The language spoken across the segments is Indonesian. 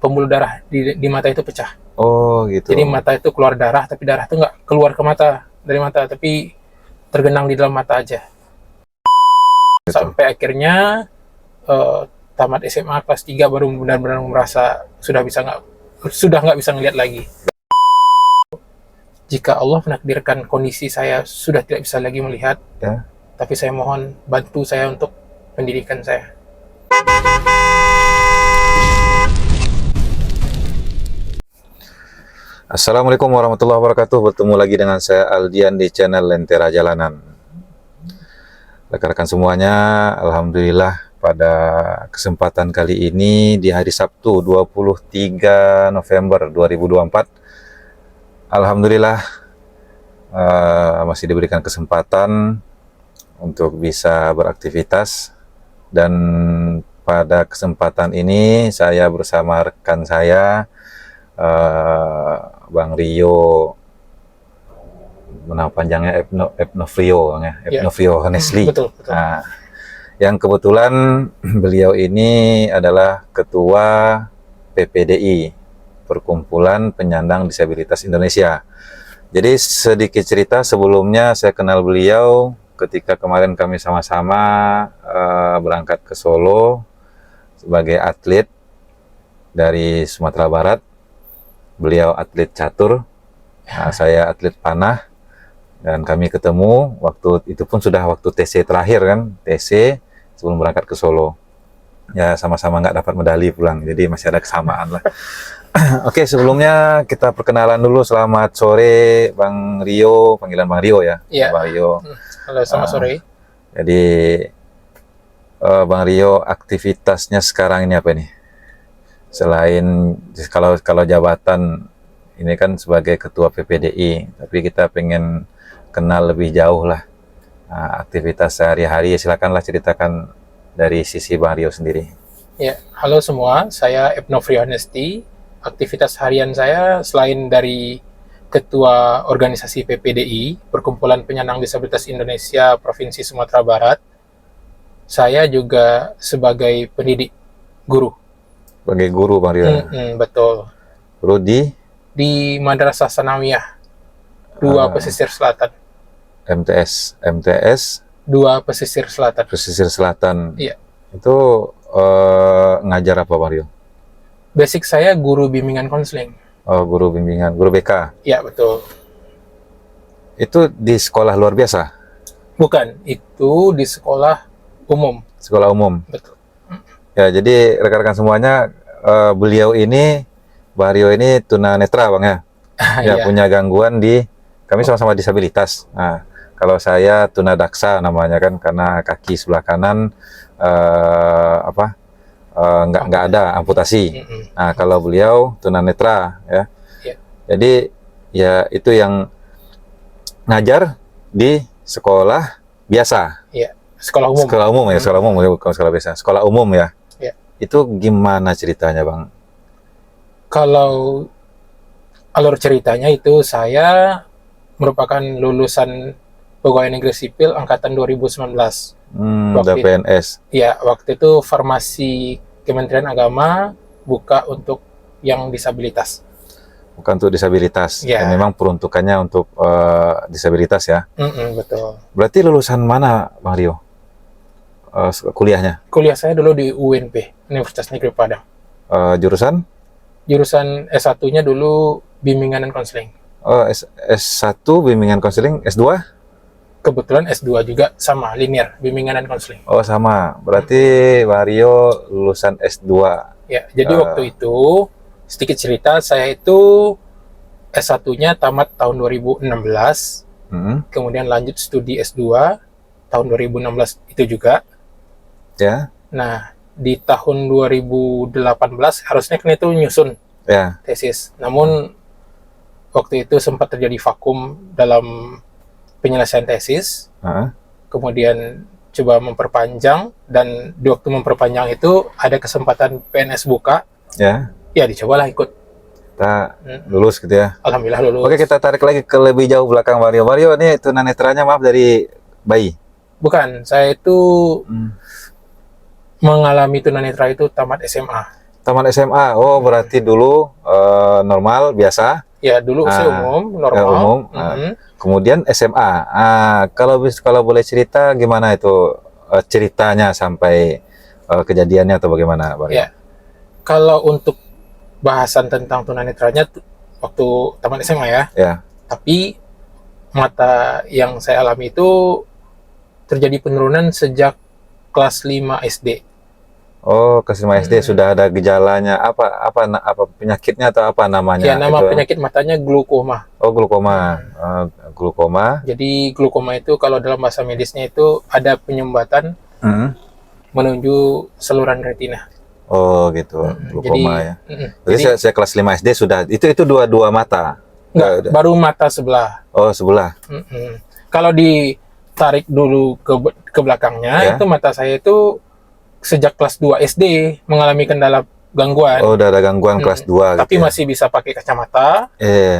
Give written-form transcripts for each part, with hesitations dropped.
pembuluh darah di mata itu pecah. Oh gitu. Jadi mata itu keluar darah, tapi darah itu nggak keluar ke mata dari mata, tapi tergenang di dalam mata aja. Gitu. Sampai akhirnya tamat SMA kelas 3 baru benar-benar merasa sudah nggak bisa ngelihat lagi. Jika Allah menakdirkan kondisi saya sudah tidak bisa lagi melihat, Ya. tapi saya mohon bantu saya untuk pendidikan saya. Assalamualaikum warahmatullahi wabarakatuh. Bertemu lagi dengan saya Aldian di channel Lentera Jalanan. Rekan-rekan semuanya, alhamdulillah pada kesempatan kali ini di hari Sabtu 23 November 2024, alhamdulillah masih diberikan kesempatan untuk bisa beraktivitas, dan pada kesempatan ini saya bersama rekan saya Bang Rio, nama panjangnya Epnofrio, Epnofrio Hanesli. Betul. Nah, yang kebetulan beliau ini adalah Ketua PPDI, Perkumpulan Penyandang Disabilitas Indonesia. Jadi sedikit cerita, sebelumnya saya kenal beliau ketika kemarin kami sama-sama berangkat ke Solo sebagai atlet dari Sumatera Barat. Beliau atlet catur, saya atlet panah, dan kami ketemu waktu itu pun sudah waktu TC terakhir kan, TC sebelum berangkat ke Solo. Ya sama-sama nggak dapat medali pulang, jadi masih ada kesamaan lah. Oke, sebelumnya kita perkenalan dulu. Selamat sore Bang Rio, panggilan Bang Rio ya. Iya. Bang Rio. Halo, selamat sore. Jadi Bang Rio, aktivitasnya sekarang ini apa nih? Selain kalau jabatan ini kan sebagai ketua PPDI, tapi kita pengen kenal lebih jauh lah aktivitas sehari-hari. Silakanlah ceritakan dari sisi Bang Rio sendiri. Ya, halo semua, saya Epnofrio Hanesli. Aktivitas harian saya selain dari ketua organisasi PPDI, Perkumpulan Penyandang Disabilitas Indonesia Provinsi Sumatera Barat, saya juga sebagai pendidik guru. Sebagai guru Bang Rio. Betul. Guru di Madrasah Sanawiyah 2 Pesisir Selatan. MTS 2 Pesisir Selatan. Pesisir Selatan. Iya. Itu ngajar apa Bang Rio? Basic saya guru bimbingan konseling. Oh, guru bimbingan, guru BK. Iya, betul. Itu di sekolah luar biasa? Bukan, itu di sekolah umum. Sekolah umum. Betul. Ya, jadi rekan-rekan semuanya, beliau ini, Bang Rio ini tunanetra Bang ya? Ya, Iya. punya gangguan kami sama-sama disabilitas. Nah, kalau saya tunadaksa namanya kan, karena kaki sebelah kanan nggak ada amputasi. Nah, kalau beliau tunanetra ya. Iya. Jadi ya itu yang ngajar di sekolah biasa. Iya, sekolah umum. Sekolah umum ya, sekolah umum ya, bukan sekolah biasa. Sekolah umum ya. Iya. Itu gimana ceritanya Bang? Kalau alur ceritanya itu saya merupakan lulusan pegawai negeri sipil angkatan 2019. Udah PNS. Ya, waktu itu farmasi Kementerian Agama buka untuk yang disabilitas. Bukan untuk disabilitas. Ya. Dan memang peruntukannya untuk disabilitas ya. Betul. Berarti lulusan mana Bang Rio? Kuliahnya? Kuliah saya dulu di UNP, Universitas Negeri Padang. Jurusan? Jurusan S1-nya dulu bimbingan dan konseling. Oh, S1 bimbingan konseling, S2? Kebetulan S2 juga sama, linear, bimbingan dan konseling. Oh, sama. Berarti Bang Rio lulusan S2. Ya, jadi waktu itu, sedikit cerita, saya itu S1-nya tamat tahun 2016, kemudian lanjut studi S2 tahun 2016 itu juga. Ya. Nah, di tahun 2018 harusnya kan itu nyusun Ya. tesis. Namun waktu itu sempat terjadi vakum dalam penyelesaian tesis. Kemudian coba memperpanjang, dan di waktu memperpanjang itu ada kesempatan PNS buka. Ya. Ya, dicobalah ikut. Kita lulus gitu ya. Alhamdulillah lulus. Oke, kita tarik lagi ke lebih jauh belakang Bang Rio. Bang Rio ini tunanetranya maaf dari bayi? Bukan, saya itu mengalami tunanetra itu tamat SMA. Taman SMA. Oh, berarti dulu normal biasa. Ya, dulu usia umum, normal. Umum. Kemudian SMA. Kalau boleh cerita gimana itu ceritanya sampai kejadiannya atau bagaimana, Bang? Ya, kalau untuk bahasan tentang tunanetranya waktu taman SMA ya. Ya. Tapi mata yang saya alami itu terjadi penurunan sejak kelas 5 SD. Oh, kelas 5 SD sudah ada gejalanya. Apa penyakitnya atau apa namanya? Ya, nama itu? penyakit matanya glukoma. Oh, glukoma. Glukoma. Jadi glukoma itu kalau dalam bahasa medisnya itu ada penyumbatan menuju saluran retina. Oh, gitu. Glukoma ya. Jadi saya kelas 5 SD sudah. Itu dua mata. Enggak, baru mata sebelah. Oh, sebelah. Kalau ditarik dulu ke belakangnya, itu mata saya itu sejak kelas 2 SD mengalami kendala gangguan. Oh, udah ada gangguan kelas 2 tapi gitu ya? Masih bisa pakai kacamata.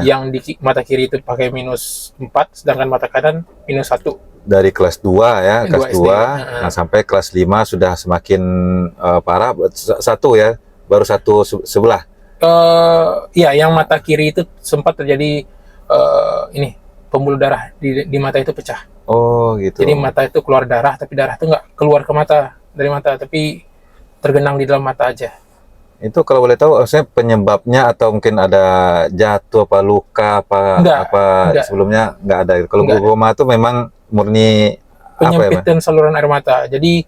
Yang di mata kiri itu pakai -4, sedangkan mata kanan -1. Dari kelas 2 ya, kelas 2, nah sampai kelas 5 sudah semakin parah. Satu ya, baru satu sebelah. Ya, yang mata kiri itu sempat terjadi ini pembuluh darah di mata itu pecah. Oh, gitu. Jadi mata itu keluar darah, tapi darah itu nggak keluar ke mata dari mata, tapi tergenang di dalam mata aja. Itu kalau boleh tahu, maksudnya penyebabnya atau mungkin ada jatuh apa luka enggak. Sebelumnya nggak ada. Kalau glukoma itu memang murni penyempitan saluran air mata. Jadi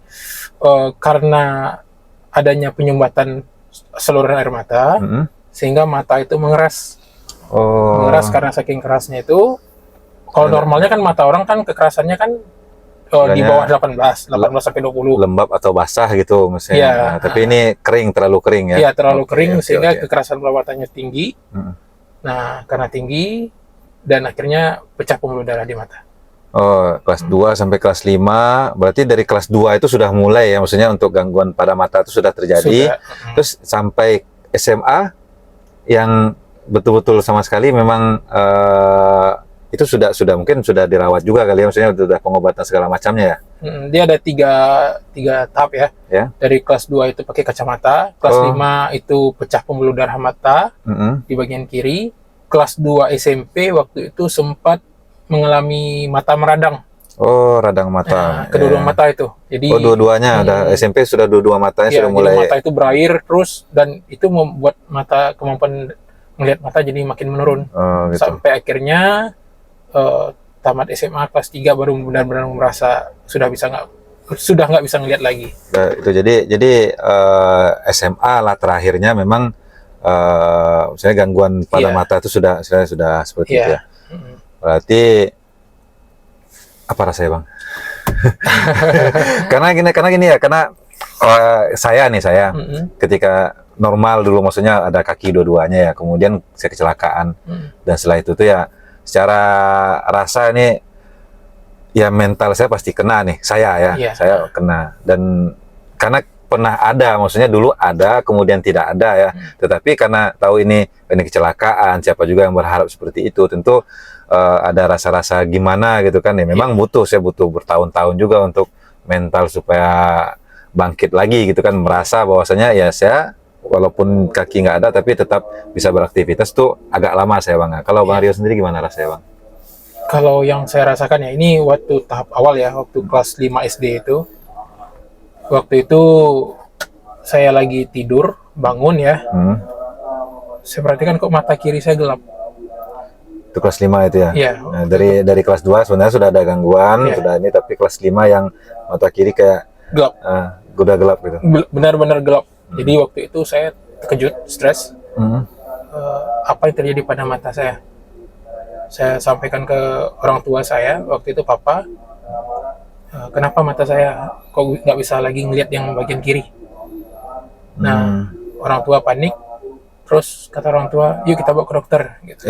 karena adanya penyumbatan saluran air mata, sehingga mata itu mengeras. Mengeras karena saking kerasnya itu. Kalau normalnya kan mata orang kan kekerasannya kan di bawah 18 sampai 20. Lembab atau basah gitu misalnya. Ya, nah, tapi ini terlalu kering ya. Iya, terlalu kering sehingga kekerasan perawatannya tinggi. Nah, karena tinggi dan akhirnya pecah pembuluh darah di mata. Oh, kelas 2 sampai kelas 5. Berarti dari kelas 2 itu sudah mulai ya, maksudnya untuk gangguan pada mata itu sudah terjadi. Terus sampai SMA yang betul-betul sama sekali memang itu sudah mungkin sudah dirawat juga kali ya, maksudnya sudah pengobatan segala macamnya ya. Dia ada tiga tahap ya. Dari kelas 2 itu pakai kacamata, kelas 5 itu pecah pembuluh darah mata di bagian kiri, kelas 2 SMP waktu itu sempat mengalami mata meradang. Oh, radang mata. Nah, kedua-dua mata itu. Jadi dua-duanya ada SMP sudah dua matanya sudah mulai. Jadi mata itu berair terus dan itu membuat kemampuan melihat mata jadi makin menurun. Gitu. Sampai akhirnya tamat SMA kelas 3 baru benar-benar merasa sudah nggak bisa ngelihat lagi. Itu jadi SMA lah terakhirnya memang misalnya gangguan pada mata itu sudah seperti itu ya. Berarti apa rasanya, Bang? karena gini ya, karena saya ketika normal dulu, maksudnya ada kaki dua-duanya ya, kemudian saya kecelakaan dan setelah itu tuh ya secara rasa ini ya mental saya pasti kena nih, saya kena. Dan karena pernah ada, maksudnya dulu ada kemudian tidak ada ya, tetapi karena tahu ini kecelakaan, siapa juga yang berharap seperti itu, tentu ada rasa-rasa gimana gitu kan ya. Memang saya butuh bertahun-tahun juga untuk mental supaya bangkit lagi gitu kan, merasa bahwasanya ya saya walaupun kaki nggak ada tapi tetap bisa beraktivitas tuh agak lama saya, Bang. Kalau Bang Rio sendiri gimana rasanya, Bang? Kalau yang saya rasakan ya, ini waktu tahap awal ya, waktu kelas 5 SD itu. Waktu itu saya lagi tidur, bangun ya. Saya perhatikan kok mata kiri saya gelap. Itu kelas 5 itu ya? Iya. Nah, dari kelas 2 sebenarnya sudah ada gangguan, sudah ini, tapi kelas 5 yang mata kiri kayak gelap. Udah gelap gitu. Benar-benar gelap. Jadi waktu itu saya terkejut, stres. Apa yang terjadi pada mata saya? Saya sampaikan ke orang tua saya, waktu itu papa, kenapa mata saya kok nggak bisa lagi ngelihat yang bagian kiri? Nah, orang tua panik, terus kata orang tua, yuk kita bawa ke dokter. Gitu.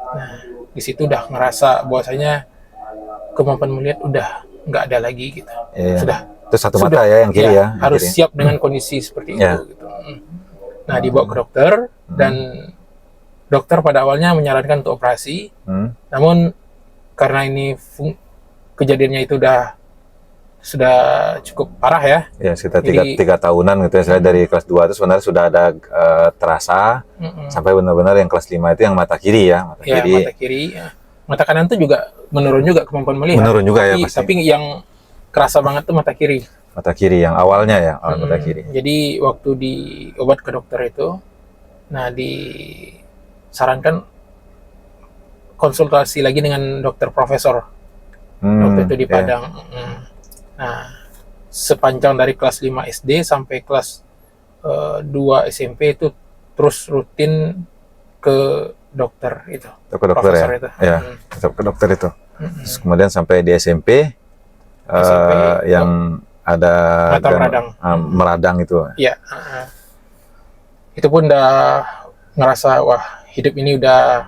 Nah, di situ udah ngerasa bahwasanya kemampuan melihat udah nggak ada lagi gitu. Itu satu mata ya yang kiri ya. Harus siap dengan kondisi seperti itu. Gitu. Nah, dibawa ke dokter dan dokter pada awalnya menyarankan untuk operasi. Namun karena ini kejadiannya itu udah sudah cukup parah ya. Ya sekitar Jadi- tiga tahunan gitu ya. Saya dari kelas 2 itu sebenarnya sudah ada terasa sampai benar-benar yang kelas 5 itu yang mata kiri ya, mata Ya, kiri. mata kiri. Ya. Mata kanan tuh juga menurun juga kemampuan melihat. Menurun juga ya, pasti. Tapi yang kerasa banget tuh mata kiri. Mata kiri yang awalnya ya, awal mata kiri. Jadi waktu di obat ke dokter itu, nah disarankan konsultasi lagi dengan dokter profesor waktu itu di Ya. Padang. Nah, sepanjang dari kelas 5 SD sampai kelas 2 SMP itu terus rutin ke dokter itu. Ke dokter Profesor ya. itu. Ya, ke dokter itu. Terus kemudian sampai di SMP, SMP, yang ada mata meradang. meradang itu. Iya. Itu pun udah ngerasa wah hidup ini udah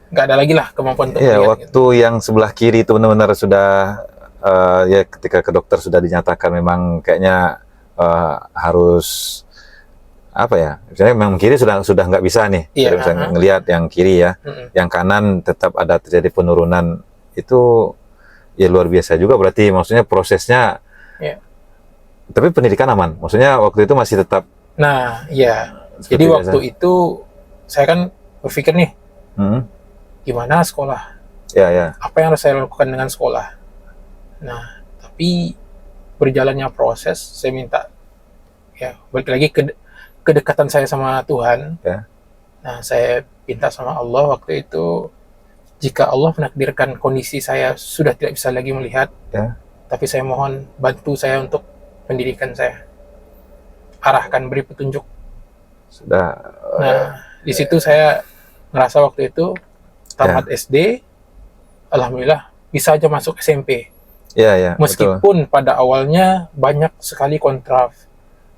nggak ada lagi lah kemampuan untuk Iya, melihat. waktu yang sebelah kiri itu benar-benar sudah ya ketika ke dokter sudah dinyatakan memang kayaknya harus apa ya? Misalnya memang kiri sudah nggak bisa nih. Iya, Tidak bisa ngelihat yang kiri ya. Yang kanan tetap ada terjadi penurunan. Itu ya luar biasa juga berarti, maksudnya prosesnya. Iya. Tapi pendidikan aman. Maksudnya waktu itu masih tetap. Nah, iya. Seperti Jadi biasa. waktu itu saya kan berpikir nih, gimana sekolah? Ya, ya. Apa yang harus saya lakukan dengan sekolah? Nah, tapi berjalannya proses, saya minta ya balik lagi ke kedekatan saya sama Tuhan. Ya. Nah, saya minta sama Allah waktu itu, jika Allah menakdirkan kondisi saya sudah tidak bisa lagi melihat, Ya. tapi saya mohon bantu saya untuk pendidikan saya. Arahkan, beri petunjuk. Sudah. Nah, di situ saya ngerasa waktu itu tamat SD, alhamdulillah bisa aja masuk SMP. Ya, ya. Meskipun pada awalnya banyak sekali kontra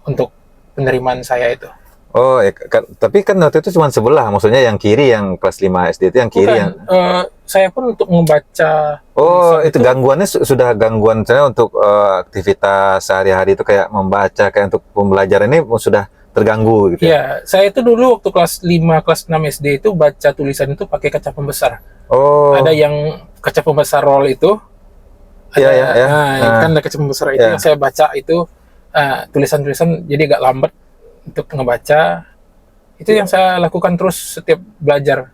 untuk penerimaan saya itu. Oh, ya, tapi kan waktu itu cuma sebelah, maksudnya yang kiri, yang kelas 5 SD itu yang kiri. Bukan, saya pun untuk membaca. Oh, itu gangguannya sudah gangguan saya untuk aktivitas sehari-hari itu kayak membaca, kayak untuk pembelajaran ini sudah terganggu gitu. Ya, saya itu dulu waktu kelas 5, kelas 6 SD itu baca tulisan itu pakai kaca pembesar. Oh. Ada yang kaca pembesar roll itu. Iya, ya, ya. Nah, kan ada kaca pembesar itu yang saya baca itu tulisan-tulisan jadi agak lambat untuk ngebaca. Itu yang saya lakukan terus setiap belajar.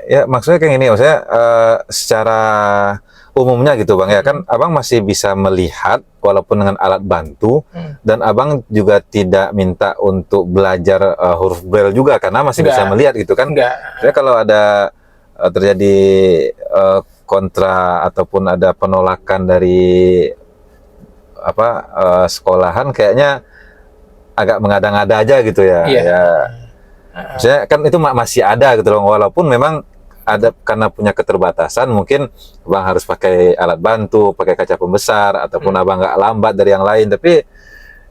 Ya, maksudnya kayak gini, maksudnya secara umumnya gitu Bang, ya kan Abang masih bisa melihat walaupun dengan alat bantu, dan Abang juga tidak minta untuk belajar huruf braille juga karena masih bisa melihat gitu kan. Jadi kalau ada terjadi kontra ataupun ada penolakan dari sekolahan, kayaknya agak mengada-ngada aja gitu ya. Iya. Ya. Maksudnya kan itu masih ada gitu loh, walaupun memang ada karena punya keterbatasan, mungkin Abang harus pakai alat bantu, pakai kaca pembesar, ataupun Abang nggak lambat dari yang lain. Tapi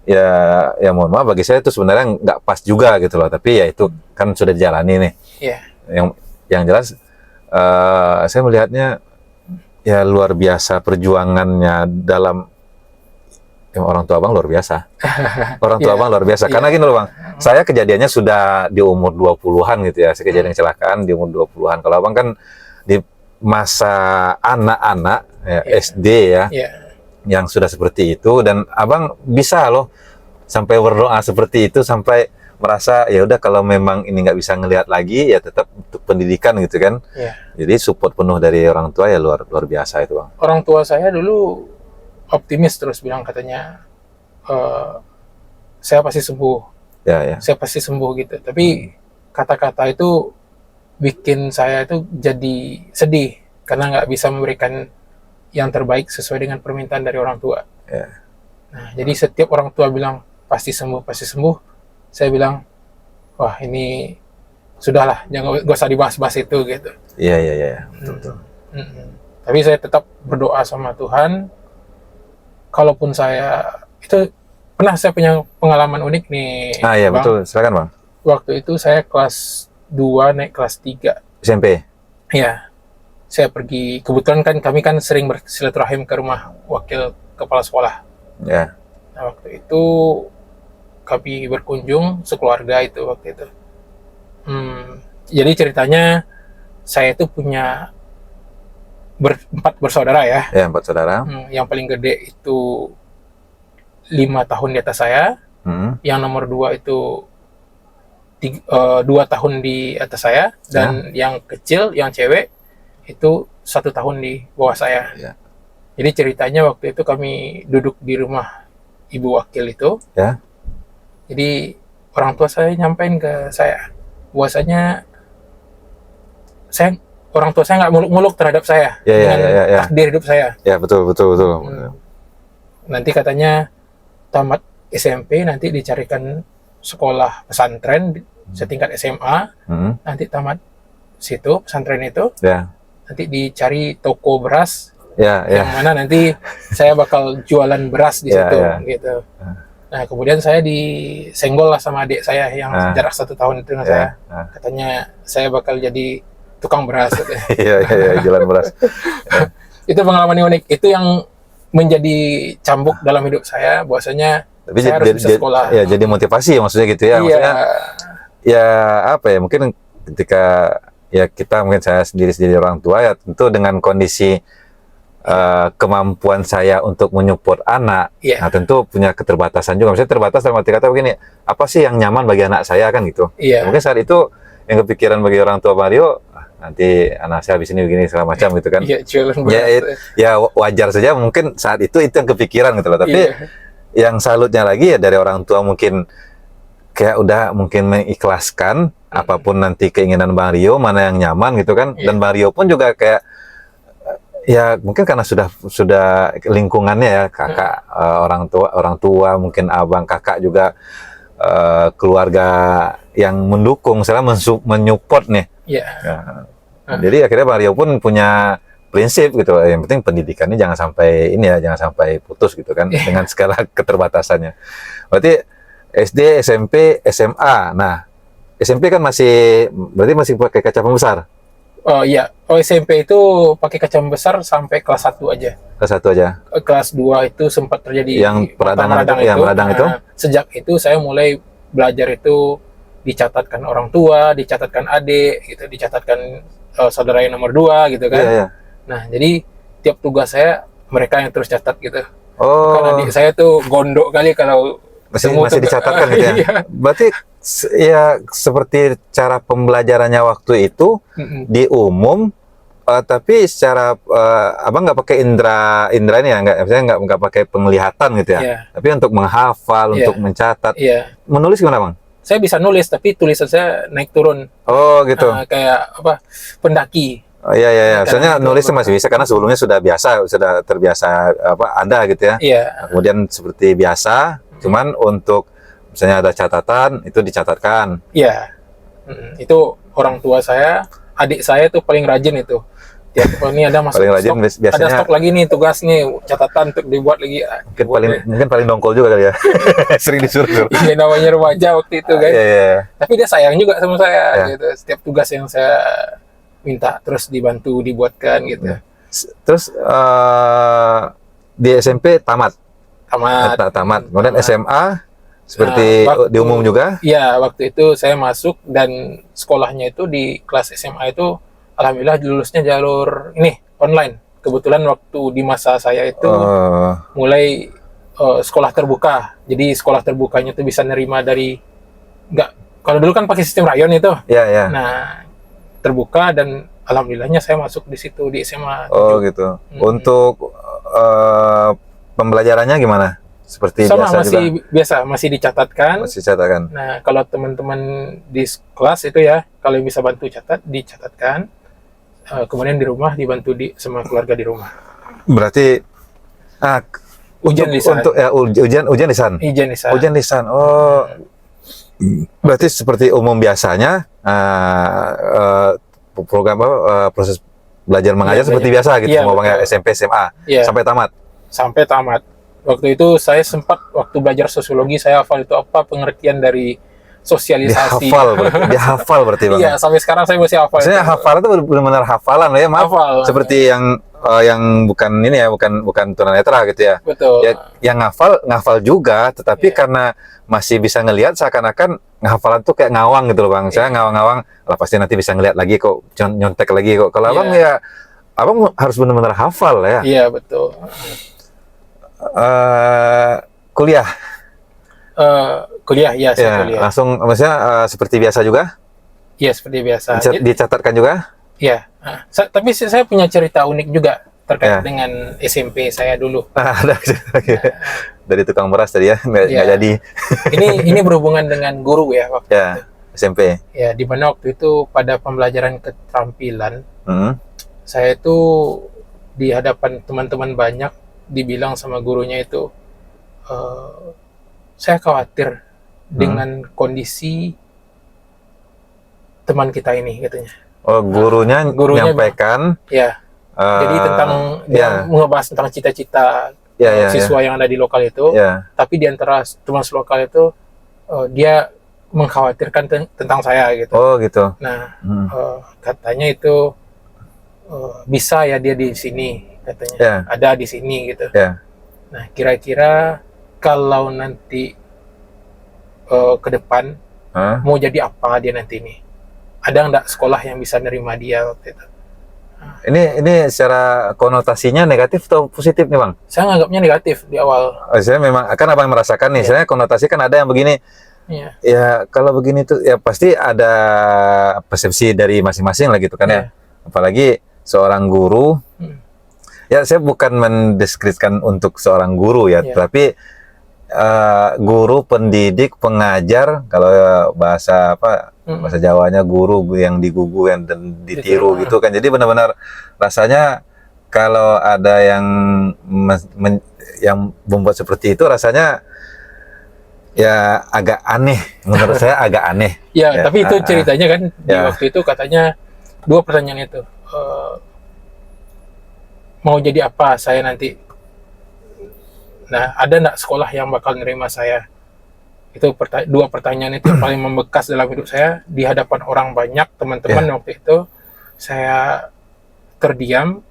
ya mohon maaf, bagi saya itu sebenarnya nggak pas juga gitu loh. Tapi ya itu kan sudah dijalani nih. Iya. Yang jelas saya melihatnya ya luar biasa perjuangannya dalam. Orang tua Abang luar biasa. Orang tua Abang luar biasa. Karena gini loh Bang, saya kejadiannya sudah di umur 20-an gitu ya. Saya kejadian kecelakaan di umur 20-an. Kalau Abang kan di masa anak-anak ya, SD ya, yang sudah seperti itu, dan Abang bisa loh sampai berdoa seperti itu, sampai merasa ya udah kalau memang ini nggak bisa ngelihat lagi ya tetap untuk pendidikan gitu kan. Jadi support penuh dari orang tua ya luar biasa itu Bang. Orang tua saya dulu optimis, terus bilang katanya saya pasti sembuh, saya pasti sembuh gitu. Tapi kata-kata itu bikin saya itu jadi sedih karena nggak bisa memberikan yang terbaik sesuai dengan permintaan dari orang tua. Nah, jadi setiap orang tua bilang pasti sembuh, saya bilang wah ini sudahlah, jangan, gak usah dibahas-bahas itu gitu. Iya. Betul. Tapi saya tetap berdoa sama Tuhan. Kalaupun saya itu pernah, saya punya pengalaman unik nih. Iya, Bang. Betul, silakan Bang. Waktu itu saya kelas 2 naik kelas 3 SMP. Iya. Saya pergi, kebetulan kan kami kan sering bersilaturahim ke rumah wakil kepala sekolah. Ya. Nah, waktu itu kami berkunjung sekeluarga itu waktu itu. Jadi ceritanya saya itu punya berempat bersaudara ya. Ya, 4 saudara. Yang paling gede itu 5 tahun di atas saya. Yang nomor 2 itu 2 tahun di atas saya, dan yang kecil, yang cewek itu 1 tahun di bawah saya. Ya. Jadi ceritanya waktu itu kami duduk di rumah ibu wakil itu. Ya. Jadi orang tua saya nyampein ke saya, bahwasanya orang tua saya nggak muluk-muluk terhadap saya dengan takdir hidup saya. Ya, betul. Nanti katanya tamat SMP nanti dicarikan sekolah pesantren setingkat SMA. Nanti tamat situ pesantren itu, nanti dicari toko beras yang mana nanti saya bakal jualan beras di situ gitu. Nah, kemudian saya disenggol lah sama adik saya yang jarak 1 tahun itu dengan saya. Katanya saya bakal jadi tukang beras. Iya, jualan beras. Itu pengalaman unik. Itu yang menjadi cambuk dalam hidup saya, bahwasanya tapi saya harus bisa sekolah. Ya, jadi motivasi maksudnya gitu ya. Maksudnya ya apa ya, mungkin ketika ya kita, mungkin saya sendiri orang tua ya, tentu dengan kondisi kemampuan saya untuk menyupport anak, nah tentu punya keterbatasan juga. Maksudnya terbatas dalam arti kata begini, apa sih yang nyaman bagi anak saya kan gitu. Mungkin saat itu yang kepikiran bagi orang tua Mario, nanti anak saya habis ini begini segala macam gitu kan. Ya wajar saja mungkin saat itu yang kepikiran gitu loh. Tapi yang salutnya lagi ya dari orang tua mungkin kayak udah mungkin mengikhlaskan apapun nanti keinginan Bang Rio, mana yang nyaman gitu kan. Dan Bang Rio pun juga kayak ya mungkin karena sudah lingkungannya ya, kakak, orang tua mungkin abang, kakak juga keluarga yang mendukung, misalnya menyupport nih. Jadi akhirnya Bang Rio pun punya prinsip gitu, yang penting pendidikannya jangan sampai putus gitu kan, dengan segala keterbatasannya. Berarti SD, SMP, SMA. Nah, SMP kan berarti masih pakai kaca pembesar. Oh iya, SMP itu pakai kaca besar sampai kelas 1 aja. Kelas 1 aja. Kelas 2 itu sempat terjadi yang peradangan itu. Sejak itu saya mulai belajar itu dicatatkan orang tua, dicatatkan adik, gitu, dicatatkan saudara yang nomor 2 gitu kan. Nah, jadi tiap tugas saya mereka yang terus catat gitu. Karena adik saya tuh gondok kali kalau masih dicatatkan gitu ya. Berarti ya seperti cara pembelajarannya waktu itu di umum, tapi secara abang nggak pakai indra ini ya, nggak pakai penglihatan gitu ya. Tapi untuk menghafal, untuk mencatat, menulis gimana Bang? Saya bisa nulis, tapi tulisan saya naik turun. Oh gitu. Kayak apa? Pendaki. Oh iya. Soalnya nulis masih bisa karena sebelumnya sudah terbiasa ada gitu ya. Nah, kemudian seperti biasa, cuman untuk misalnya ada catatan itu dicatatkan. Itu orang tua saya, adik saya tuh paling rajin itu. Tiap ini ada masuk paling rajin, stok, biasanya ada stok lagi nih, tugas nih, catatan untuk dibuat lagi. Mungkin paling dongkol juga kali ya. Sering disuruh. Iya, namanya remaja waktu itu kan. Tapi dia sayang juga sama saya gitu. Setiap tugas yang saya minta terus dibantu dibuatkan gitu. Terus di SMP tamat. Kemudian SMA seperti di umum juga? Iya, waktu itu saya masuk dan sekolahnya itu di kelas SMA itu alhamdulillah lulusnya jalur ini online. Kebetulan waktu di masa saya itu mulai sekolah terbuka. Jadi sekolah terbukanya itu bisa nerima dari kalau dulu kan pakai sistem rayon itu. Nah, terbuka dan alhamdulillahnya saya masuk di situ di SMA 7. Gitu. Untuk pembelajarannya gimana? Seperti sama, biasa masih juga? Biasa, masih dicatatkan. Nah, kalau teman-teman di kelas itu ya, kalau bisa bantu dicatatkan. Kemudian di rumah dibantu sama keluarga di rumah. Berarti ujian lisan. Ujian lisan. Berarti seperti umum biasanya program proses belajar mengajar seperti biasa gitu, mau SMP, SMA sampai tamat. Sampai tamat. Waktu itu saya sempat waktu belajar sosiologi saya hafal itu apa pengertian dari sosialisasi. Dihafal berarti Bang. Iya, sampai sekarang saya masih hafal. Saya hafal itu benar-benar hafalan ya, maaf. Seperti yang bukan ini ya, bukan tunanetra gitu ya. Betul. Yang ngafal juga, tetapi karena masih bisa ngelihat seakan-akan hafalan tuh kayak ngawang gitu loh Bang. Saya ngawang-ngawang, lah pasti nanti bisa ngelihat lagi kok, nyontek lagi kok. Kalau Abang ya abang harus benar-benar hafal ya. Iya, betul. Kuliah, Kuliah, ya, saya ya, kuliah. langsung, maksudnya seperti biasa juga, Iya, seperti biasa. dicatatkan juga. Iya. Tapi saya punya cerita unik juga terkait Ya. dengan SMP saya dulu. Ada dari tukang beras tadi ya, nggak Iya. jadi. Ini berhubungan dengan guru ya waktu Ya, itu. SMP. Ya, di mana waktu itu pada pembelajaran keterampilan, Hmm. saya itu di hadapan teman-teman banyak dibilang sama gurunya itu, saya khawatir dengan kondisi teman kita ini, katanya. Oh, gurunya menyampaikan. Ya, jadi tentang dia ngebahas tentang cita-cita siswa yang ada di lokal itu. Ya. Tapi di antara teman selokal itu dia mengkhawatirkan tentang saya gitu. Oh, gitu. Nah, katanya itu bisa ya dia di sini, katanya. Ya. Ada di sini gitu. Ya. Nah, kira-kira kalau nanti ke depan mau jadi apa dia nanti ini? Ada nggak sekolah yang bisa nerima dia waktu itu? Ini secara konotasinya negatif atau positif nih, Bang? Saya nganggapnya negatif di awal. Saya memang akan abang merasakan nih. Saya konotasi kan ada yang begini. Iya. Ya kalau begini tuh ya pasti ada persepsi dari masing-masing lah gitu kan ya. Apalagi seorang guru. Ya saya bukan mendeskripsikan untuk seorang guru ya, tapi guru, pendidik, pengajar, kalau bahasa bahasa Jawanya guru yang digugu dan ditiru gitu kan. Jadi benar-benar rasanya kalau ada yang membuat seperti itu rasanya ya agak aneh, menurut saya agak aneh. Ya, tapi itu ceritanya kan di waktu itu katanya 2 pertanyaan itu. Mau jadi apa saya nanti? Nah, ada nggak sekolah yang bakal nerima saya? Itu 2 pertanyaan itu yang paling membekas dalam hidup saya. Di hadapan orang banyak, teman-teman waktu itu, saya terdiam,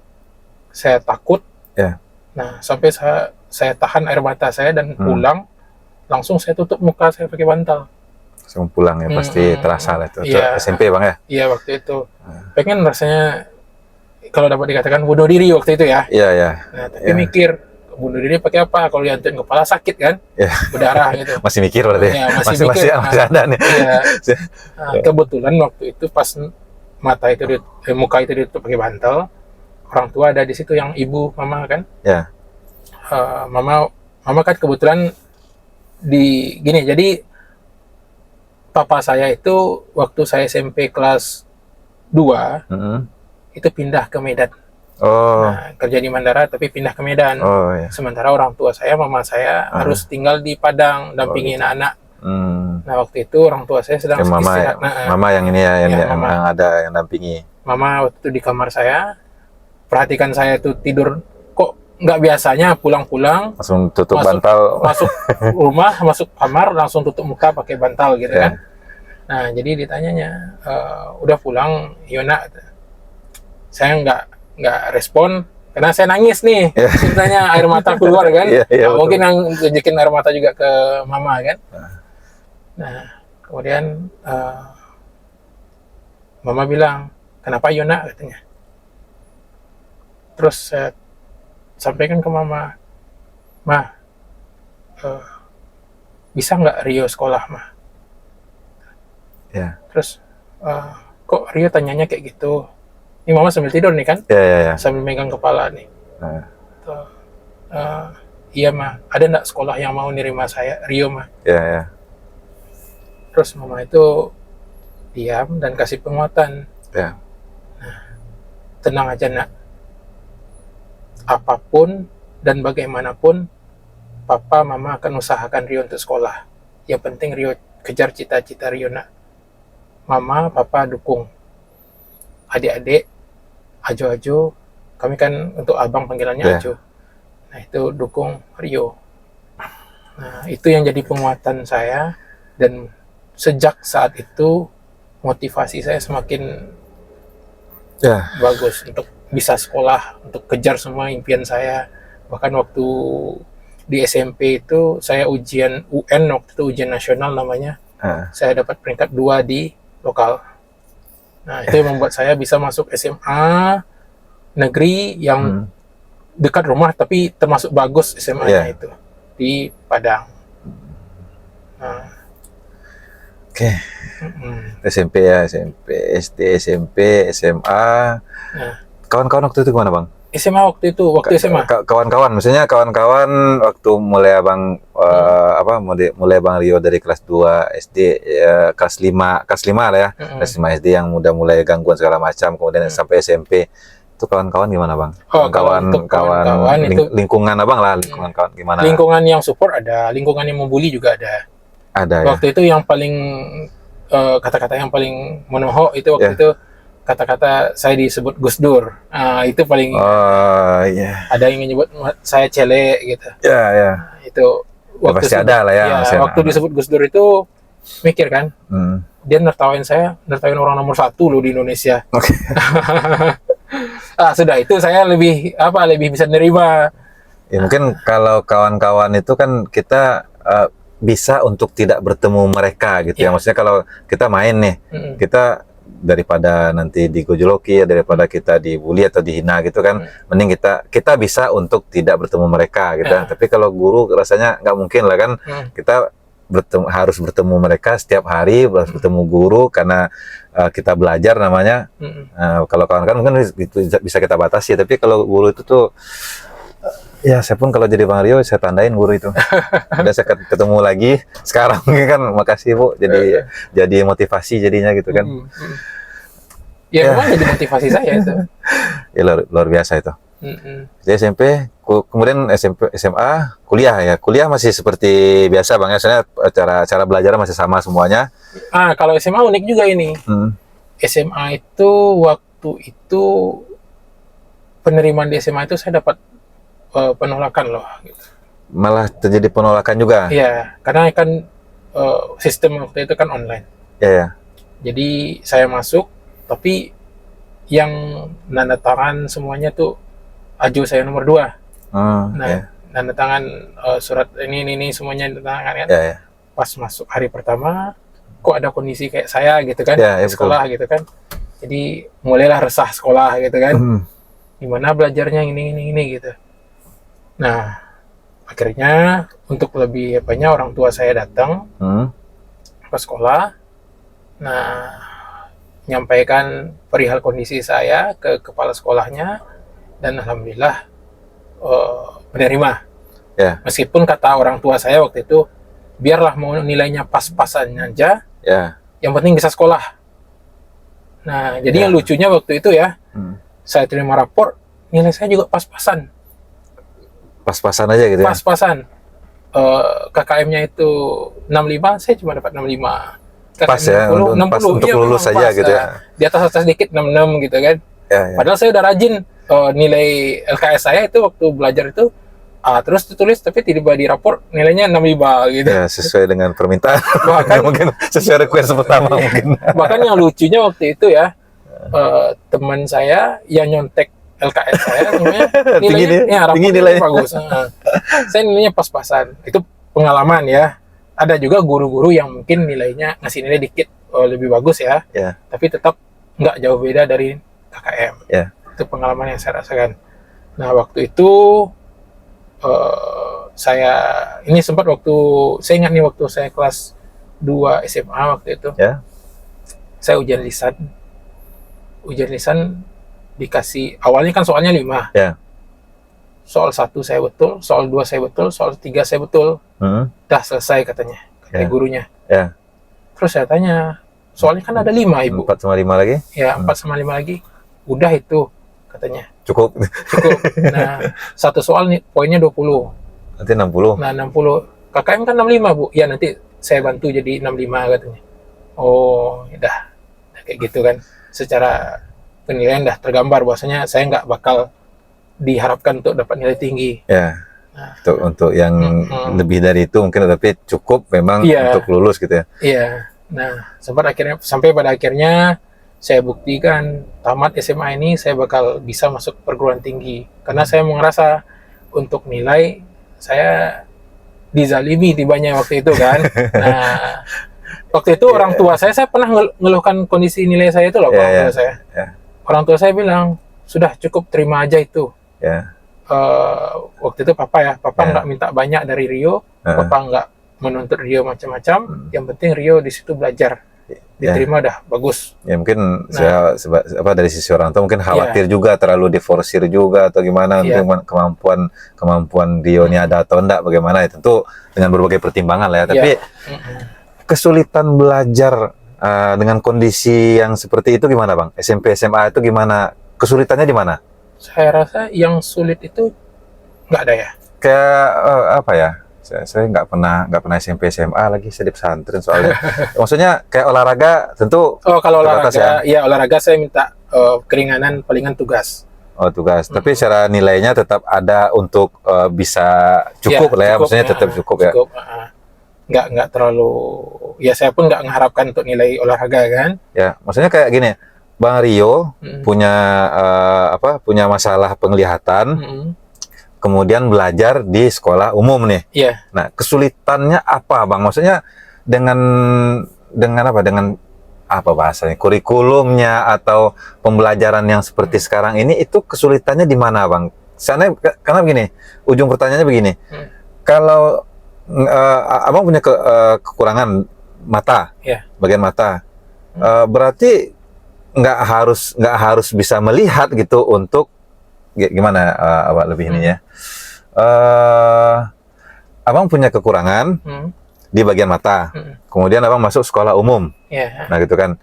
saya takut. Nah, sampai saya tahan air mata saya dan pulang, langsung saya tutup muka saya pakai bantal. Langsung pulang ya, pasti terasa lah itu. SMP, Bang ya? Iya, waktu itu. Pengen rasanya, kalau dapat dikatakan bunuh diri waktu itu ya. Iya, iya. Nah, tapi mikir, bunuh diri pakai apa? Kalau dihantuin kepala sakit kan? Berdarah gitu. Masih mikir berarti? Ya, masih mikir. Masih ada nih. Iya. Nah, kebetulan waktu itu pas muka itu ditutup pakai bantal, orang tua ada di situ, yang ibu, mama kan? Ya. Mama kan kebetulan gini, jadi papa saya itu waktu saya SMP kelas 2 itu pindah ke Medan. Nah, kerja di Mandara tapi pindah ke Medan. Sementara orang tua saya, mama saya harus tinggal di Padang dampingin anak. Nah, waktu itu orang tua saya sedang istirahat. Mama yang ini ya, yang ada yang dampingi. Mama waktu itu di kamar saya, perhatikan saya itu tidur kok nggak biasanya, pulang-pulang langsung tutup bantal, masuk rumah, masuk kamar langsung tutup muka pakai bantal gitu kan. Nah, jadi ditanyanya, udah pulang Yona? Saya nggak respon karena saya nangis nih. Ceritanya air mata keluar kan. Mungkin yang tunjukin air mata juga ke mama kan. Nah, kemudian mama bilang, kenapa Yona, katanya. Terus saya sampaikan ke mama, bisa nggak Rio sekolah, Ma? Terus kok Rio tanyanya kayak gitu? Ini mama sambil tidur nih kan? Sambil megang kepala nih. Iya, Ma. Ada nggak sekolah yang mau nerima saya, Rio, Ma? Terus mama itu diam dan kasih penguatan. Nah, tenang aja, Nak. Apapun dan bagaimanapun, papa, mama akan usahakan Rio untuk sekolah. Yang penting Rio kejar cita-cita Rio, Nak. Mama, papa dukung. Adik-adik, Ajo-Ajo, kami kan untuk abang panggilannya Ajo. Nah, itu dukung Rio. Nah, itu yang jadi penguatan saya, dan sejak saat itu motivasi saya semakin bagus untuk bisa sekolah, untuk kejar semua impian saya. Bahkan waktu di SMP itu saya ujian UN, waktu itu ujian nasional namanya. Saya dapat peringkat 2 di lokal. Nah, itu yang membuat saya bisa masuk SMA negeri yang dekat rumah tapi termasuk bagus SMA-nya itu di Padang. Nah, Oke. SMP ya, SMP, SD, SMP, SMA. nah, Kawan-kawan waktu itu gimana, Bang? SMA waktu SMA. Kawan-kawan, maksudnya kawan-kawan waktu mulai Abang mulai Bang Rio dari kelas 2 SD, kelas 5 lah ya. Kelas 5 SD yang udah mulai gangguan segala macam, kemudian sampai SMP. Itu kawan-kawan gimana, Bang? Kawan-kawan itu lingkungan Abang lah, lingkungan kawan gimana? lingkungan yang support ada, lingkungan yang membuli juga ada. Ada ya. Waktu itu yang paling kata-kata yang paling menohok itu waktu itu kata-kata saya disebut Gus Dur. Itu paling ada yang menyebut saya celek gitu. Itu waktu pasti ada lah ya. Waktu disebut Gus Dur itu mikir kan, dia nertawain orang nomor 1 loh di Indonesia. Sudah itu saya lebih bisa nerima. Ya mungkin kalau kawan-kawan itu kan kita bisa untuk tidak bertemu mereka gitu ya. Maksudnya kalau kita main nih, kita daripada nanti digojoloki ya, daripada kita dibully atau dihina gitu kan, mending kita bisa untuk tidak bertemu mereka gitu. Tapi kalau guru rasanya nggak mungkin lah kan, kita harus bertemu mereka setiap hari, harus bertemu guru karena kita belajar namanya. Kalau kawan-kawan mungkin bisa kita batasi, tapi kalau guru itu tuh ya, saya pun kalau jadi Bang Rio saya tandain guru itu. Udah saya ketemu lagi sekarang kan, makasih Bu, jadi motivasi jadinya gitu kan. Memang jadi motivasi saya itu. Ya luar biasa itu. Jadi SMP, kemudian SMP, SMA, kuliah ya. Kuliah masih seperti biasa Bang ya, soalnya cara belajar masih sama semuanya. Kalau SMA unik juga ini. SMA itu waktu itu penerimaan di SMA itu saya dapat penolakan loh. Gitu. Malah terjadi penolakan juga? Iya, karena kan sistem waktu itu kan online. Iya. Jadi saya masuk, tapi yang nanda tangan semuanya tuh aju saya nomor 2. Nanda tangan surat ini semuanya nanda tangan kan. Pas masuk hari pertama, kok ada kondisi kayak saya gitu kan, sekolah betul. Gitu kan. Jadi mulailah resah sekolah gitu kan. Gimana belajarnya ini gitu. Nah, akhirnya untuk lebih orang tua saya datang ke sekolah. Nah, menyampaikan perihal kondisi saya ke kepala sekolahnya, dan alhamdulillah menerima. Meskipun kata orang tua saya waktu itu, biarlah mau nilainya pas-pasan aja, yang penting bisa sekolah. Nah, jadi yang lucunya waktu itu ya, saya terima rapor, nilai saya juga pas-pasan. Pas-pasan aja gitu ya? Pas-pasan. KKM-nya itu 65, saya cuma dapat 65. KKM pas ya, 60, untuk lulus saja gitu ya? Di atas sedikit, 66 gitu kan. Padahal saya udah rajin. Nilai LKS saya itu waktu belajar itu terus ditulis, tapi tiba-tiba di rapor nilainya 65 gitu. Ya, sesuai dengan permintaan. Bahkan mungkin sesuai request pertama mungkin. Bahkan yang lucunya waktu itu ya, teman saya yang nyontek LKS saya nilainya tinggi nilainya bagus. Saya nilainya pas-pasan. Itu pengalaman ya. Ada juga guru-guru yang mungkin nilainya ngasih nilai dikit lebih bagus ya. Tapi tetap nggak jauh beda dari KKM. Itu pengalaman yang saya rasakan. Nah, waktu itu saya ini sempat saya ingat nih waktu saya kelas 2 SMA waktu itu. Saya ujian lisan dikasih, awalnya kan soalnya 5. Soal 1 saya betul, soal 2 saya betul, soal 3 saya betul. Dah selesai katanya, kata gurunya. Terus saya tanya, soalnya kan ada 5 Ibu. 4 sama 5 lagi? Ya, 4 sama 5 lagi. Udah itu, katanya. Cukup. Nah, satu soal nih, poinnya 20. Nanti 60. Nah, 60. KKM kan 65, Bu. Ya, nanti saya bantu jadi 65, katanya. Oh, udah. Kayak gitu kan. Secara penilaian dah tergambar bahwasanya saya nggak bakal diharapkan untuk dapat nilai tinggi. Nah, untuk yang lebih dari itu mungkin, tapi cukup memang untuk lulus gitu ya. Nah, sampai pada akhirnya saya buktikan tamat SMA ini saya bakal bisa masuk perguruan tinggi, karena saya merasa untuk nilai saya dizalimi tibanya waktu itu kan. Nah, waktu itu orang tua saya pernah ngeluhkan kondisi nilai saya itu loh. Orang tua saya bilang, sudah cukup terima aja itu. Ya. Waktu itu papa Ya. nggak minta banyak dari Rio, papa nggak menuntut Rio macam-macam, yang penting Rio di situ belajar, diterima dah bagus. Ya mungkin saya dari sisi orang tua mungkin khawatir juga terlalu diforsir juga atau gimana, untuk kemampuan Rio ini ada atau enggak, bagaimana ya, tentu dengan berbagai pertimbangan lah ya. Tapi kesulitan belajar dengan kondisi yang seperti itu gimana Bang? SMP SMA itu gimana? Kesulitannya di mana? Saya rasa yang sulit itu nggak ada ya. Kayak apa ya? Saya nggak pernah SMP SMA lagi, saya di pesantren soalnya. Maksudnya kayak olahraga tentu. Oh, kalau olahraga, ya olahraga saya minta keringanan, palingan tugas. Oh, tugas. Tapi secara nilainya tetap ada untuk bisa cukup lah ya, maksudnya tetap cukup ya. Nggak terlalu, ya saya pun nggak mengharapkan untuk nilai olahraga kan. Ya, maksudnya kayak gini, Bang Rio punya punya masalah penglihatan, kemudian belajar di sekolah umum nih. Iya. Nah, kesulitannya apa, Bang? Maksudnya dengan apa bahasanya? Kurikulumnya atau pembelajaran yang seperti sekarang ini, itu kesulitannya di mana, Bang? Karena begini, ujung pertanyaannya begini. Kalau Abang punya kekurangan mata, bagian mata, berarti nggak harus bisa melihat gitu untuk gimana lebih ininya. Abang punya kekurangan di bagian mata, kemudian abang masuk sekolah umum, nah gitu kan.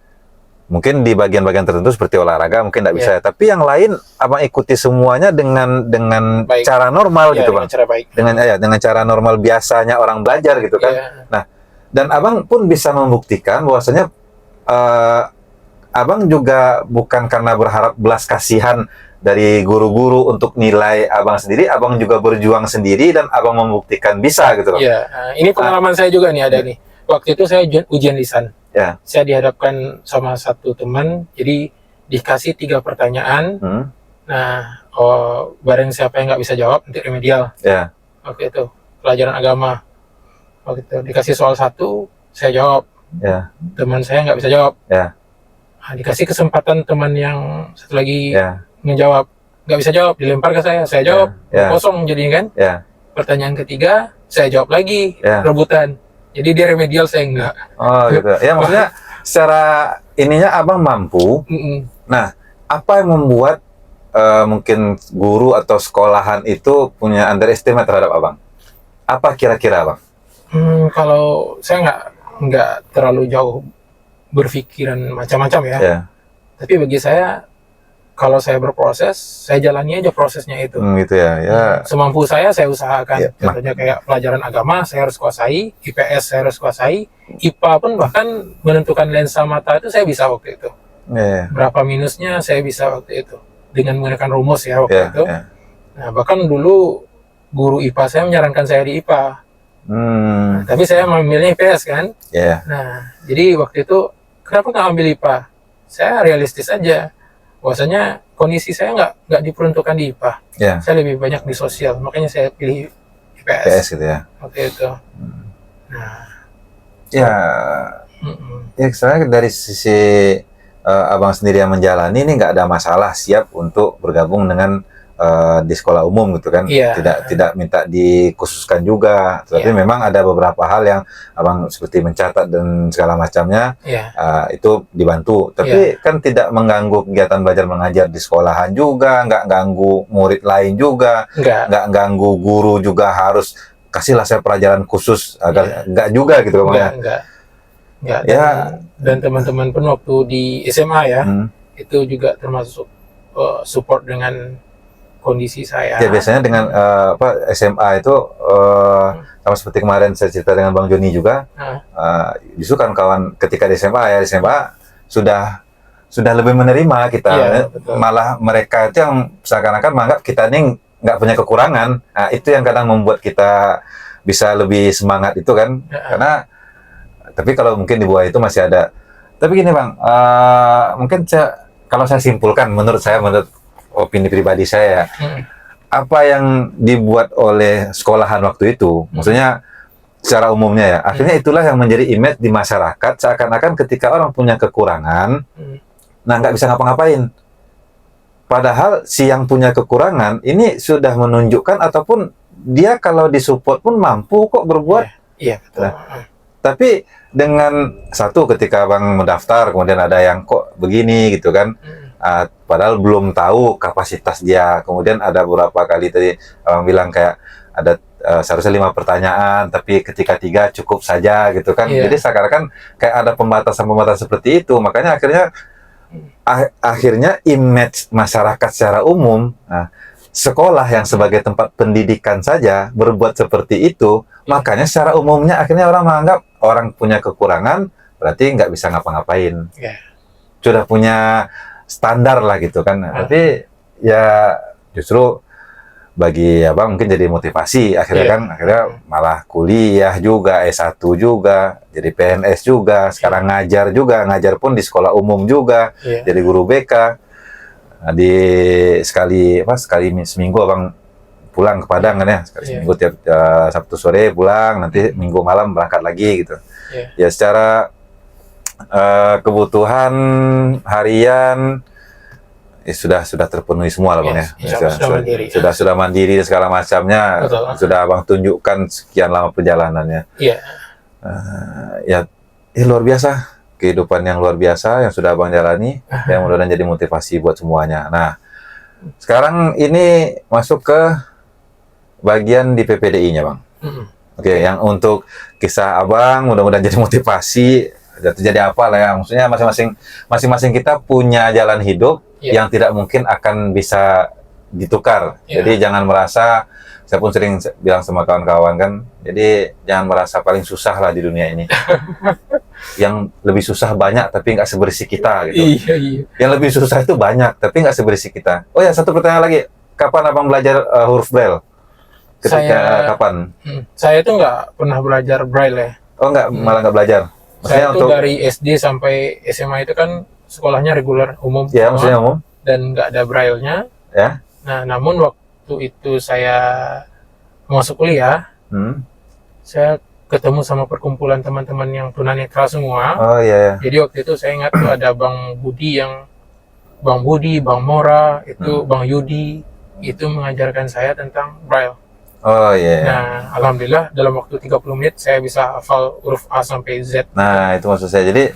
Mungkin di bagian-bagian tertentu seperti olahraga mungkin nggak bisa, tapi yang lain abang ikuti semuanya dengan cara normal gitu Bang, dengan cara normal biasanya orang belajar gitu kan. Nah, dan abang pun bisa membuktikan bahwasanya abang juga bukan karena berharap belas kasihan dari guru-guru untuk nilai abang sendiri, abang juga berjuang sendiri dan abang membuktikan bisa gitu loh. Iya, ini pengalaman saya juga nih ada nih. Waktu itu saya ujian lisan. Ya. Saya dihadapkan sama satu teman, jadi dikasih 3 pertanyaan. Nah, bareng siapa yang nggak bisa jawab nanti remedial. Ya. Waktu itu pelajaran agama. Waktu itu dikasih soal 1, saya jawab. Ya. Teman saya nggak bisa jawab. Ya. Nah, dikasih kesempatan teman yang satu lagi menjawab, nggak bisa jawab, dilempar ke saya jawab, kosong jadinya kan. Pertanyaan ketiga saya jawab lagi, rebutan, jadi dia remedial, saya enggak. Oh gitu ya, maksudnya secara ininya abang mampu. Nah, apa yang membuat mungkin guru atau sekolahan itu punya underestimate terhadap abang? Apa kira-kira Bang? Kalau saya nggak terlalu jauh berpikiran macam-macam ya. Tapi bagi saya, kalau saya berproses, saya jalani aja prosesnya itu. Gitu ya. Semampu saya usahakan. Contohnya kayak pelajaran agama saya harus kuasai, IPS saya harus kuasai, IPA pun bahkan menentukan lensa mata itu saya bisa waktu itu. Berapa minusnya saya bisa waktu itu dengan menggunakan rumus ya waktu itu. Nah, bahkan dulu guru IPA saya menyarankan saya di IPA. Tapi saya memilih IPS kan. Nah, jadi waktu itu kenapa nggak ambil IPA? Saya realistis aja. Bahwasanya kondisi saya nggak diperuntukkan di IPA. Saya lebih banyak di sosial, makanya saya pilih IPS gitu ya. Waktu itu. Nah, ya saya dari sisi abang sendiri yang menjalani ini nggak ada masalah, siap untuk bergabung dengan di sekolah umum gitu kan. Tidak minta dikhususkan juga, tapi memang ada beberapa hal yang abang seperti mencatat dan segala macamnya, itu dibantu, tapi kan tidak mengganggu kegiatan belajar mengajar di sekolahan juga, nggak ganggu murid lain juga, nggak ganggu guru juga harus kasihlah saya pelajaran khusus agar nggak juga gitu kan. Dan teman-teman pun waktu di SMA itu juga termasuk support dengan kondisi saya. Biasanya dengan SMA itu sama seperti kemarin saya cerita dengan Bang Joni juga, justru kan kawan ketika di SMA sudah lebih menerima kita, malah mereka itu yang seakan-akan menganggap kita ini nggak punya kekurangan. Nah, itu yang kadang membuat kita bisa lebih semangat itu kan, karena tapi kalau mungkin di bawah itu masih ada. Tapi gini Bang, mungkin kalau saya simpulkan, menurut opini pribadi saya, apa yang dibuat oleh sekolahan waktu itu, maksudnya secara umumnya ya, akhirnya itulah yang menjadi image di masyarakat, seakan-akan ketika orang punya kekurangan, nah nggak bisa ngapa-ngapain. padahal si yang punya kekurangan ini sudah menunjukkan ataupun dia kalau disupport pun mampu kok berbuat. Iya, betul. Nah, tapi dengan satu ketika abang mendaftar kemudian ada yang kok begini gitu kan, padahal belum tahu kapasitas dia. Kemudian ada beberapa kali tadi abang bilang kayak ada seharusnya 5 pertanyaan tapi ketika 3 cukup saja gitu kan. Iya. Jadi seakan-akan kayak ada pembatasan-pembatasan seperti itu, makanya akhirnya image masyarakat secara umum, sekolah yang sebagai tempat pendidikan saja berbuat seperti itu, makanya secara umumnya akhirnya orang menganggap orang punya kekurangan berarti nggak bisa ngapa-ngapain. Sudah punya standar lah gitu kan. Tapi ya justru bagi abang mungkin jadi motivasi akhirnya kan, akhirnya malah kuliah juga, S1 juga, jadi PNS juga, sekarang ngajar pun di sekolah umum juga, jadi guru BK. Di sekali seminggu abang pulang ke Padang kan ya, sekali seminggu tiap Sabtu sore pulang, nanti Minggu malam berangkat lagi gitu. Ya secara kebutuhan harian sudah terpenuhi semua lah bang ya. Sudah mandiri dan segala macamnya. Betul. Sudah abang tunjukkan sekian lama perjalanannya. Ya luar biasa, kehidupan yang luar biasa yang sudah abang jalani, yang mudah-mudahan jadi motivasi buat semuanya. Nah, sekarang ini masuk ke bagian di PPDI-nya bang. Oke, yang untuk kisah abang mudah-mudahan jadi motivasi. Jadi apa lah ya, maksudnya masing-masing kita punya jalan hidup yang tidak mungkin akan bisa ditukar. Jadi jangan merasa, saya pun sering bilang sama kawan-kawan kan, jadi jangan merasa paling susah lah di dunia ini. Yang lebih susah banyak tapi nggak sebersih kita gitu. Yang lebih susah itu banyak tapi nggak sebersih kita. Oh ya, satu pertanyaan lagi, kapan abang belajar huruf Braille? Kapan? Saya tuh nggak pernah belajar Braille ya. Oh nggak, malah nggak belajar. Saya itu dari SD sampai SMA itu kan sekolahnya reguler umum, maksudnya umum, dan nggak ada braille-nya. Nah, namun waktu itu saya masuk kuliah, saya ketemu sama perkumpulan teman-teman yang tunanetra semua. Jadi waktu itu saya ingat tuh ada Bang Budi, Bang Mora, itu Bang Yudi, itu mengajarkan saya tentang braille. Nah, alhamdulillah dalam waktu 30 menit saya bisa hafal huruf A sampai Z. Nah, itu maksud saya. Jadi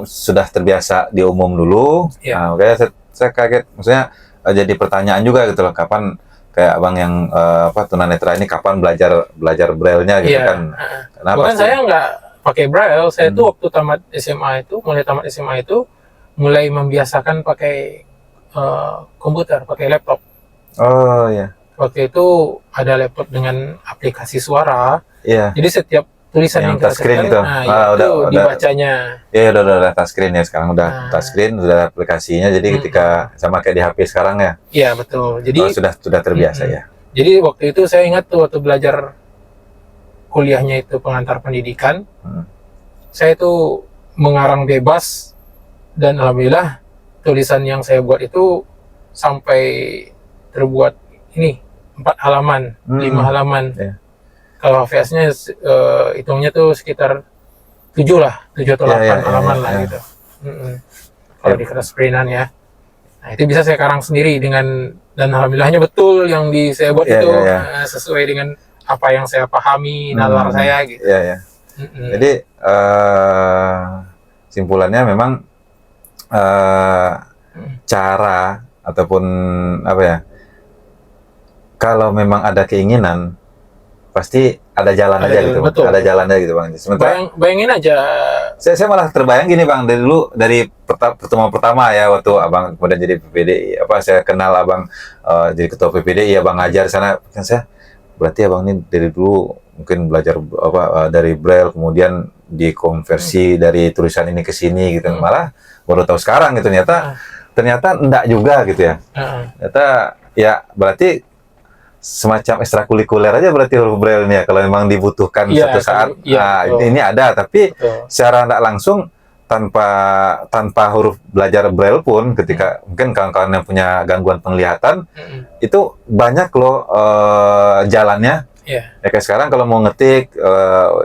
sudah terbiasa di umum dulu. Nah, makanya saya kaget. Maksudnya jadi pertanyaan juga gitu loh, kapan kayak abang yang tunanetra ini kapan belajar braille-nya gitu kan. Bahkan saya nggak pakai braille. Saya tuh waktu tamat SMA itu mulai membiasakan pakai komputer, pakai laptop. Waktu itu ada laptop dengan aplikasi suara. Jadi setiap tulisan yang kita touchscreen itu, udah dibacanya. Udah touchscreen ya sekarang, udah touchscreen, udah aplikasinya. Jadi ketika sama kayak di HP sekarang ya. Iya betul. Jadi sudah terbiasa ya. Jadi waktu itu saya ingat tuh waktu belajar kuliahnya itu pengantar pendidikan, saya itu mengarang bebas dan alhamdulillah tulisan yang saya buat itu sampai terbuat ini 4 halaman, 5 halaman. Kalau HVS-nya hitungnya tuh sekitar 7 atau 8 halaman lah gitu. Kalau di kertas screenan ya. Nah, itu bisa saya karang sendiri dan alhamdulillahnya betul yang saya buat itu sesuai dengan apa yang saya pahami, nalar saya gitu. Jadi simpulannya memang cara ataupun kalau memang ada keinginan pasti ada jalan aja gitu, betul. Ada jalan aja gitu bang. Sementara bayangin aja. Saya malah terbayang gini bang, dari pertemuan pertama ya waktu abang kemudian jadi PPDI, saya kenal abang jadi ketua PPDI, abang ngajar sana kan, saya berarti abang ini dari dulu mungkin belajar dari Braille kemudian dikonversi dari tulisan ini ke sini gitu, malah baru tahu sekarang gitu ternyata enggak juga gitu ya. Ternyata ya berarti semacam ekstrakurikuler aja berarti huruf Braille ini ya, kalau memang dibutuhkan suatu saat. Ini ada, tapi secara tidak langsung tanpa huruf belajar Braille pun ketika mungkin kawan-kawan yang punya gangguan penglihatan itu banyak loh jalannya. Ya kayak sekarang kalau mau ngetik,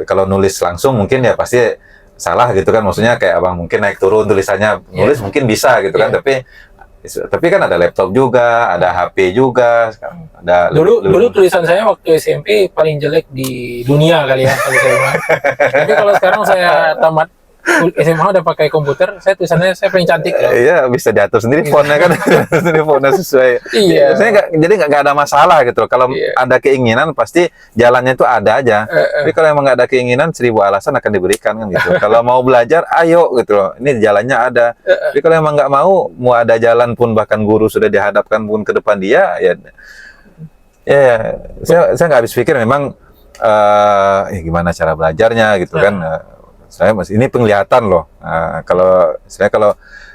kalau nulis langsung mungkin ya pasti salah gitu kan, maksudnya kayak abang mungkin naik turun tulisannya, nulis mungkin bisa gitu kan, tapi Tapi kan ada laptop juga, ada HP juga, sekarang ada Dulu tulisan saya waktu SMP paling jelek di dunia kali ya kalau saya bilang. Tapi kalau sekarang saya tamat SMA udah pakai komputer, tulisannya saya paling cantik loh. Iya, bisa diatur sendiri fontnya kan, sendiri fontnya sesuai. Iya. Jadi nggak ada masalah gitu loh. Kalau Iya. ada keinginan pasti jalannya itu ada aja. Tapi kalau emang nggak ada keinginan, 1000 alasan akan diberikan kan gitu. Kalau mau belajar, ayo gitu loh. Ini jalannya ada. Tapi kalau emang nggak mau ada jalan pun, bahkan guru sudah dihadapkan pun ke depan dia, ya saya nggak habis pikir memang gimana cara belajarnya gitu kan. Saya ini penglihatan loh. Kalau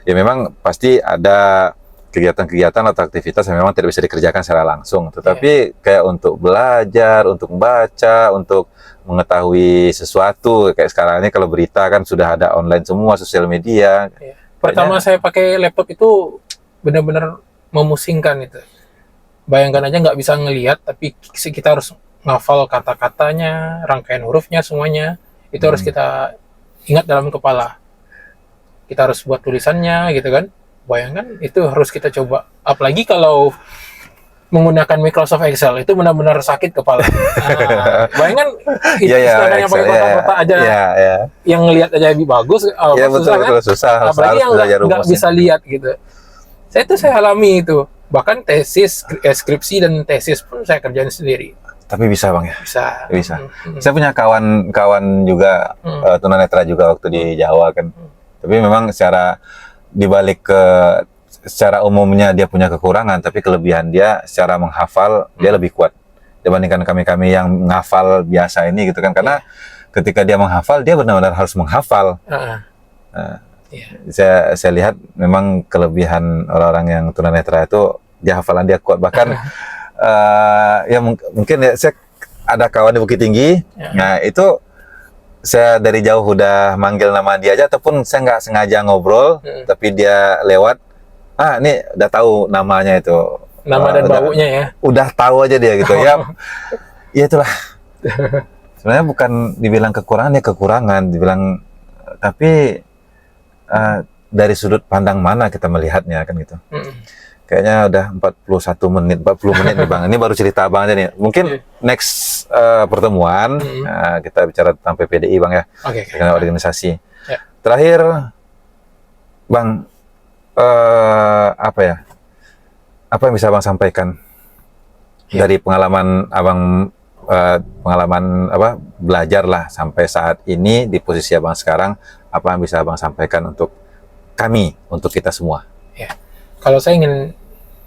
ya memang pasti ada kegiatan-kegiatan atau aktivitas yang memang tidak bisa dikerjakan secara langsung. Tetapi kayak untuk belajar, untuk membaca, untuk mengetahui sesuatu kayak sekarang ini kalau berita kan sudah ada online semua, sosial media. Pertama saya pakai laptop itu benar-benar memusingkan itu. Bayangkan aja nggak bisa ngelihat, tapi kita harus ngafal kata-katanya, rangkaian hurufnya semuanya. Itu harus kita ingat dalam kepala. Kita harus buat tulisannya gitu kan. Bayangkan itu harus kita coba. Apalagi kalau menggunakan Microsoft Excel itu benar-benar sakit kepala. Nah, bayangkan itu istilahnya pakai kotak-kotak aja. Yang ngelihat aja lebih bagus. Betul, susah. Apalagi yang nggak bisa lihat gitu. Saya alami itu. Bahkan tesis, skripsi dan tesis pun saya kerjain sendiri. Tapi bisa Bang ya? Bisa. Saya punya kawan juga tunanetra juga waktu di Jawa kan. Tapi memang secara umumnya dia punya kekurangan, tapi kelebihan dia secara menghafal dia lebih kuat dibandingkan kami yang menghafal biasa ini gitu kan. Karena ketika dia menghafal, dia benar-benar harus menghafal. Saya lihat memang kelebihan orang-orang yang tunanetra itu dia hafalan dia kuat, bahkan mungkin saya ada kawan di Bukit Tinggi. Nah itu saya dari jauh udah manggil nama dia aja, ataupun saya nggak sengaja ngobrol, tapi dia lewat, ini udah tahu namanya itu, nama dan baunya ya, udah tahu aja dia gitu. Ya itulah sebenarnya bukan dibilang kekurangan, dibilang, tapi dari sudut pandang mana kita melihatnya kan gitu. Kayaknya udah 40 menit nih Bang. Ini baru cerita Abang aja nih. Mungkin next pertemuan kita bicara tentang PPDI Bang ya. Dengan organisasi. Terakhir Bang, apa yang bisa Abang sampaikan dari pengalaman Abang, belajar lah sampai saat ini di posisi Abang sekarang, apa yang bisa Abang sampaikan untuk kami, untuk kita semua? Kalau saya ingin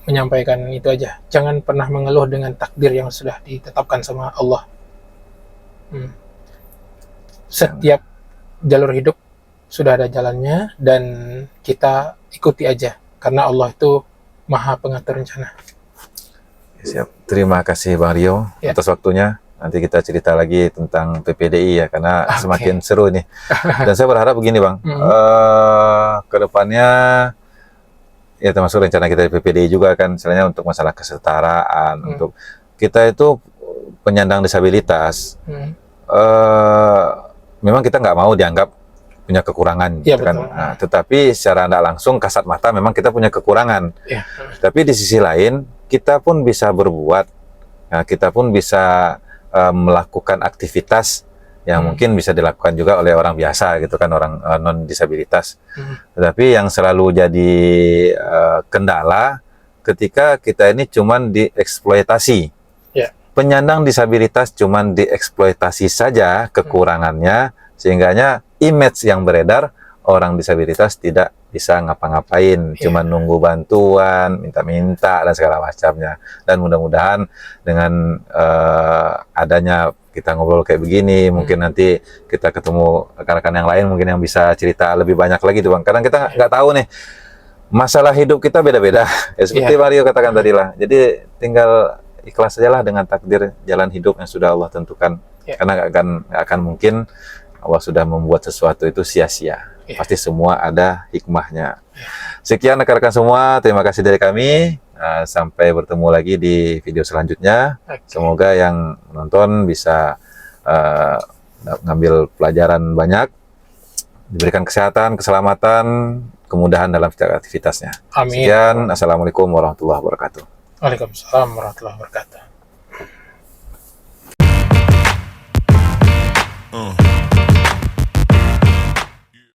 menyampaikan itu aja, jangan pernah mengeluh dengan takdir yang sudah ditetapkan sama Allah. Setiap jalur hidup sudah ada jalannya, dan kita ikuti aja, karena Allah itu Maha Pengatur rencana. Siap. Terima kasih Bang Rio atas waktunya. Nanti kita cerita lagi tentang PPDI ya, karena semakin seru nih. Dan saya berharap begini Bang, ke depannya ya termasuk rencana kita di PPDI juga kan, misalnya untuk masalah kesetaraan, untuk kita itu penyandang disabilitas, memang kita nggak mau dianggap punya kekurangan, gitu kan. Nah, tetapi secara tidak langsung kasat mata memang kita punya kekurangan. Tapi di sisi lain kita pun bisa berbuat, kita pun bisa melakukan aktivitas yang mungkin bisa dilakukan juga oleh orang biasa gitu kan, orang non disabilitas. Tetapi yang selalu jadi kendala ketika kita ini cuman dieksploitasi. Penyandang disabilitas cuman dieksploitasi saja kekurangannya, sehingganya image yang beredar orang disabilitas tidak bisa ngapa-ngapain, cuma nunggu bantuan, minta-minta dan segala macamnya. Dan mudah-mudahan dengan adanya kita ngobrol kayak begini, mungkin nanti kita ketemu rekan-rekan yang lain mungkin yang bisa cerita lebih banyak lagi tuh Bang. Karena kita nggak tahu nih, masalah hidup kita beda-beda. Ya, seperti Mario katakan tadi lah. Jadi tinggal ikhlas sajalah dengan takdir jalan hidup yang sudah Allah tentukan. Karena nggak akan mungkin Allah sudah membuat sesuatu itu sia-sia. Pasti semua ada hikmahnya. Sekian rekan-rekan semua, terima kasih dari kami. Sampai bertemu lagi di video selanjutnya. Semoga yang menonton bisa ngambil pelajaran banyak, diberikan kesehatan, keselamatan, kemudahan dalam setiap aktivitasnya. Amin. Sekian, Assalamualaikum warahmatullahi wabarakatuh. Waalaikumsalam warahmatullahi wabarakatuh.